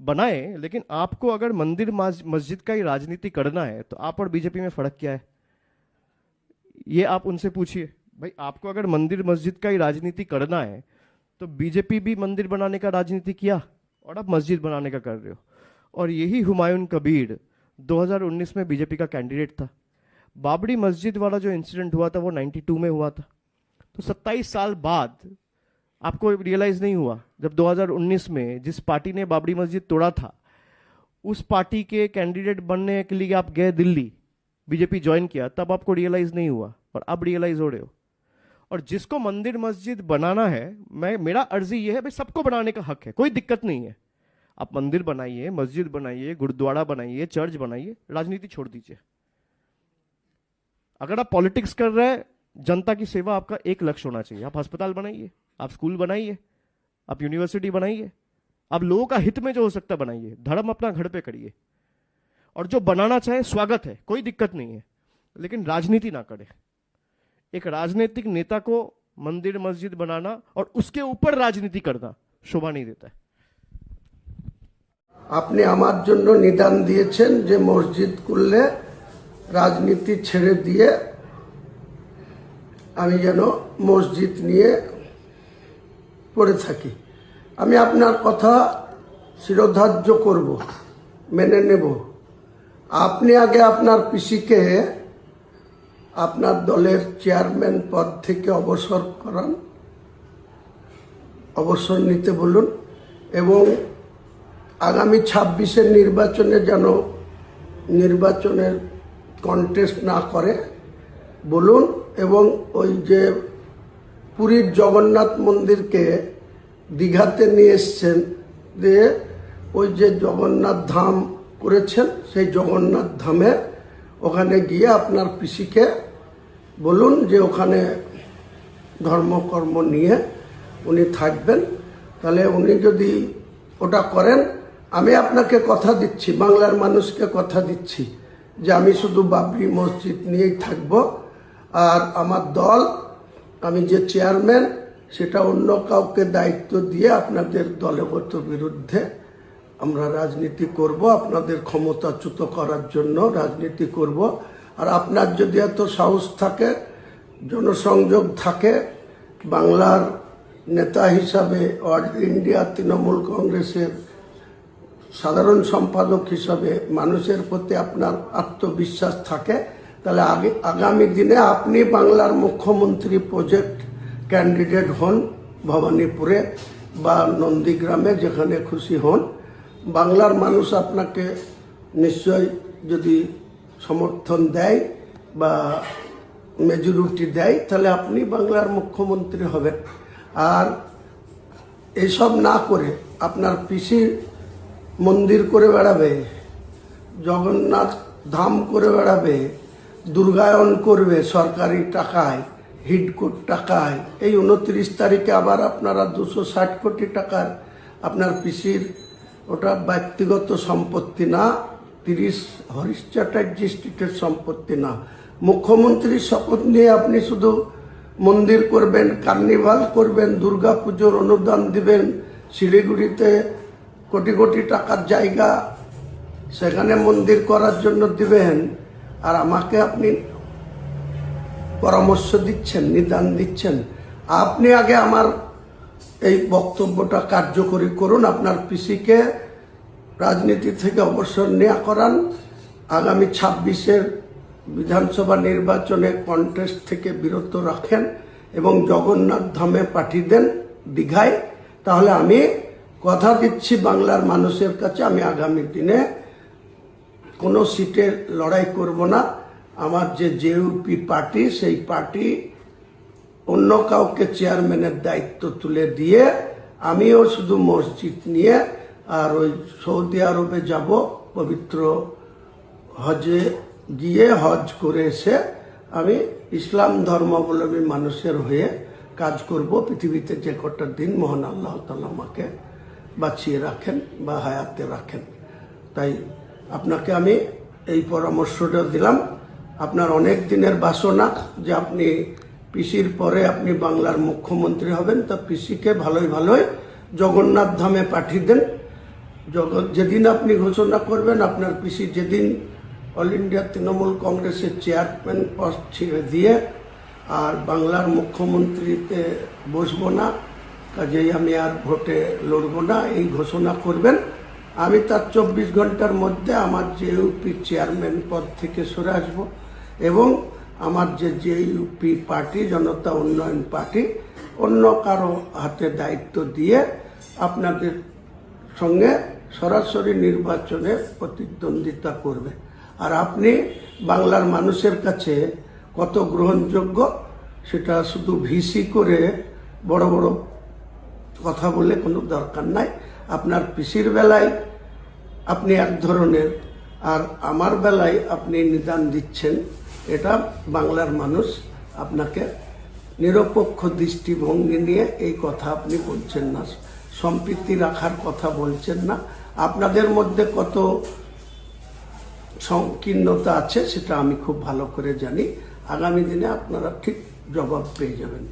बनाए, लेकिन आपको अगर मंदिर मस्जिद का ही राजनीति करना है तो आप और बीजेपी में फर्क क्या है, ये आप उनसे पूछिए। भाई आपको अगर मंदिर मस्जिद का ही राजनीति करना है तो बीजेपी भी मंदिर बनाने का राजनीति किया और अब मस्जिद बनाने का कर रहे हो। और यही हुमायूं कबीर 2019 में बीजेपी का कैंडिडेट था। बाबरी मस्जिद वाला जो इंसिडेंट हुआ था वो 92 में हुआ था। तो 27 साल बाद आपको रियलाइज नहीं हुआ, जब 2019 में जिस पार्टी ने बाबरी मस्जिद तोड़ा था उस पार्टी के कैंडिडेट बनने के लिए आप गए दिल्ली, बीजेपी ज्वाइन किया, तब आपको रियलाइज नहीं हुआ और अब रियलाइज हो रहे हो। और जिसको मंदिर मस्जिद बनाना है, मेरा अर्जी ये है भाई सबको बनाने का हक है, कोई दिक्कत नहीं है। आप मंदिर बनाइए, मस्जिद बनाइए, गुरुद्वारा बनाइए, चर्च बनाइए, राजनीति छोड़ दीजिए। अगर आप पॉलिटिक्स कर रहे हैं, जनता की सेवा आपका एक लक्ष्य होना चाहिए। आप अस्पताल बनाइए, आप स्कूल बनाइए, आप यूनिवर्सिटी बनाइए, आप लोगों का हित में जो हो सकता बनाइए। धर्म अपना घर पे करिए, और जो बनाना चाहे स्वागत है, कोई दिक्कत नहीं है, लेकिन राजनीति ना करे। एक राजनीतिक नेता को मंदिर मस्जिद बनाना और उसके ऊपर राजनीति करना शोभा नहीं देता है। আপনি আমার জন্য নিদান দিয়েছেন যে মসজিদ করলে রাজনীতি ছেড়ে দিয়ে আমি যেন মসজিদ নিয়ে পড়ে থাকি। আমি আপনার কথা শিরোধার্য করব, মেনে নেব। আপনি আগে আপনার পিসিকে আপনার দলের চেয়ারম্যান পদ থেকে অবসর করান, অবসর নিতে বলুন, এবং আগামী 26-এর নির্বাচনে যেন নির্বাচনের কন্টেস্ট না করে বলুন। এবং ওই যে পুরীর জগন্নাথ মন্দিরকে দীঘাতে নিয়ে এসছেন, দিয়ে ওই যে জগন্নাথ ধাম করেছেন, সেই জগন্নাথ ধামে ওখানে গিয়ে আপনার পিসিকে বলুন যে ওখানে ধর্মকর্ম নিয়ে উনি থাকবেন। তাহলে উনি যদি ওটা করেন, আমি আপনাকে কথা দিচ্ছি, বাংলার মানুষকে কথা দিচ্ছি যে আমি শুধু বাবরি মসজিদ নিয়েই থাকব। আর আমার দল, আমি যে চেয়ারম্যান, সেটা অন্য কাউকে দায়িত্ব দিয়ে আপনাদের দলগত বিরুদ্ধে আমরা রাজনীতি করব, আপনাদের ক্ষমতাচ্যুত করার জন্য রাজনীতি করব। আর আপনার যদি এত সাহস থাকে, জনসংযোগ থাকে, বাংলার নেতা হিসাবে, অল ইন্ডিয়া তৃণমূল কংগ্রেসের সাধারণ সম্পাদক হিসাবে মানুষের প্রতি আপনার আত্মবিশ্বাস থাকে, তাহলে আগামী দিনে আপনি বাংলার মুখ্যমন্ত্রী প্রজেক্ট ক্যান্ডিডেট হন, ভবানীপুরে বা নন্দীগ্রামে, যেখানে খুশি হন। বাংলার মানুষ আপনাকে নিশ্চয় যদি সমর্থন দেয় বা মেজরিটি দেয়, তাহলে আপনি বাংলার মুখ্যমন্ত্রী হবেন। আর এইসব না করে আপনার পিসি মন্দির করে বেড়াবে, জগন্নাথ ধাম করে বেড়াবে, দুর্গায়ন করবে সরকারি টাকায়, হিডকোর টাকায়। এই 29 তারিখে আবার আপনারা 260 কোটি টাকার আপনার পিসির, ওটা ব্যক্তিগত সম্পত্তি না, 30 হরিশ চ্যাটার্জি স্ট্রিটের সম্পত্তি না। মুখ্যমন্ত্রীর শপথ নিয়ে আপনি শুধু মন্দির করবেন, কার্নিভাল করবেন, দুর্গা পুজোর অনুদান দিবেন, শিলিগুড়িতে কোটি কোটি টাকার জায়গা সেখানে মন্দির করার জন্য দিবেন, আর আমাকে আপনি পরামর্শ দিচ্ছেন, নিদান দিচ্ছেন। আপনি আগে আমার এই বক্তব্যটা কার্যকরী করুন, আপনার পিসিকে রাজনীতি থেকে অবসর নেওয়া করান, আগামী 26-এর বিধানসভা নির্বাচনে কন্টেস্ট থেকে বিরত রাখেন এবং জগন্নাথ ধামে পাঠিয়ে দেন, দীঘায়। তাহলে আমি কথা দিচ্ছি বাংলার মানুষের কাছে, আমি আগামী দিনে কোনো সিটের লড়াই করব না। আমার যে জেইউপি পার্টি, সেই পার্টি অন্য কাউকে চেয়ারম্যানের দায়িত্ব তুলে দিয়ে আমিও শুধু মসজিদ নিয়ে আর ওই সৌদি আরবে যাব, পবিত্র হজে গিয়ে হজ করে এসে আমি ইসলাম ধর্মাবলম্বী মানুষের হয়ে কাজ করব। পৃথিবীতে যে কটা দিন মহান আল্লাহ তাআলা আমাকে বাঁচিয়ে রাখেন বা হায়াতে রাখেন। তাই আপনাকে আমি এই পরামর্শটা দিলাম। আপনার অনেক দিনের বাসনা যে আপনি পিসির পরে আপনি বাংলার মুখ্যমন্ত্রী হবেন, তা পিসিকে ভালোই ভালোই জগন্নাথ ধামে পাঠিয়ে দেন। যেদিন আপনি ঘোষণা করবেন, আপনার পিসি যেদিন অল ইন্ডিয়া তৃণমূল কংগ্রেসের চেয়ারম্যান পদ ছেড়ে দিয়ে আর বাংলার মুখ্যমন্ত্রীতে বসবো না, কাজেই আমি আর ভোটে লড়বো না, এই ঘোষণা করবেন, আমি তার 24 ঘন্টার মধ্যে আমার যে ইউপি চেয়ারম্যান পদ থেকে সরে আসবো এবং আমার যে ইউপি পার্টি, জনতা উন্নয়ন পার্টি, অন্য কারো হাতে দায়িত্ব দিয়ে আপনাদের সঙ্গে সরাসরি নির্বাচনে প্রতিদ্বন্দ্বিতা করবে। আর আপনি বাংলার মানুষের কাছে কত গ্রহণযোগ্য সেটা শুধু ভিসি করে বড় বড় কথা বলে কোনো দরকার নাই। আপনার পিসির বেলায় আপনি এক ধরনের, আর আমার বেলায় আপনি নিদান দিচ্ছেন, এটা বাংলার মানুষ আপনাকে নিরপেক্ষ দৃষ্টিভঙ্গি নিয়ে এই কথা আপনি বলছেন না, সম্প্রীতি রাখার কথা বলছেন না। আপনাদের মধ্যে কত সংকীর্ণতা আছে সেটা আমি খুব ভালো করে জানি। আগামী দিনে আপনারা ঠিক জবাব পেয়ে যাবেন।